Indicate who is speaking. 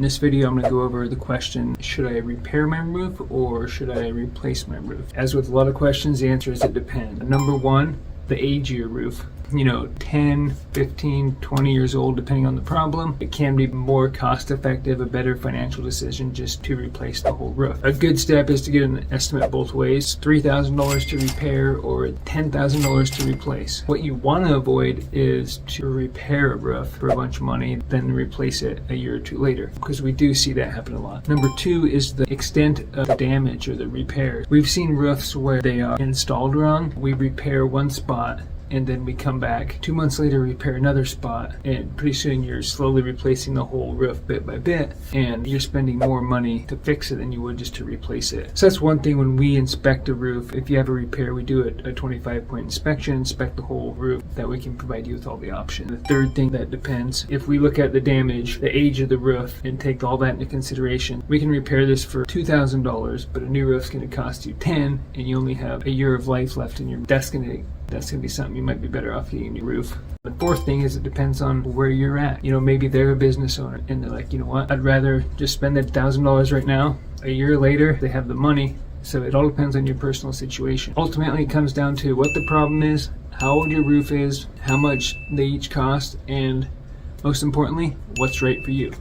Speaker 1: In this video, I'm going to go over the question, should I repair my roof or should I replace my roof? As with a lot of questions, the answer is it depends. Number one, the age of your roof. 10, 15, 20 years old, depending on the problem, it can be more cost effective, a better financial decision just to replace the whole roof. A good step is to get an estimate both ways, $3,000 to repair or $10,000 to replace. What you want to avoid is to repair a roof for a bunch of money, then replace it a year or two later, because we do see that happen a lot. Number two is the extent of the damage or the repair. We've seen roofs where they are installed wrong. We repair one spot, and then we come back 2 months later, repair another spot, and pretty soon you're slowly replacing the whole roof bit by bit, and you're spending more money to fix it than you would just to replace it. So that's one thing when we inspect a roof. If you have a repair, we do a 25-point inspection, inspect the whole roof, that we can provide you with all the options. The third thing that depends, if we look at the damage, the age of the roof, and take all that into consideration, we can repair this for $2,000, but a new roof's going to cost you $10,000, and you only have a year of life left in your. That's going to be something you might be better off getting a new roof. The fourth thing is it depends on where you're at. Maybe they're a business owner and they're like, what, I'd rather just spend that $1,000 right now. A year later, they have the money. So it all depends on your personal situation. Ultimately, it comes down to what the problem is, how old your roof is, how much they each cost, and most importantly, what's right for you.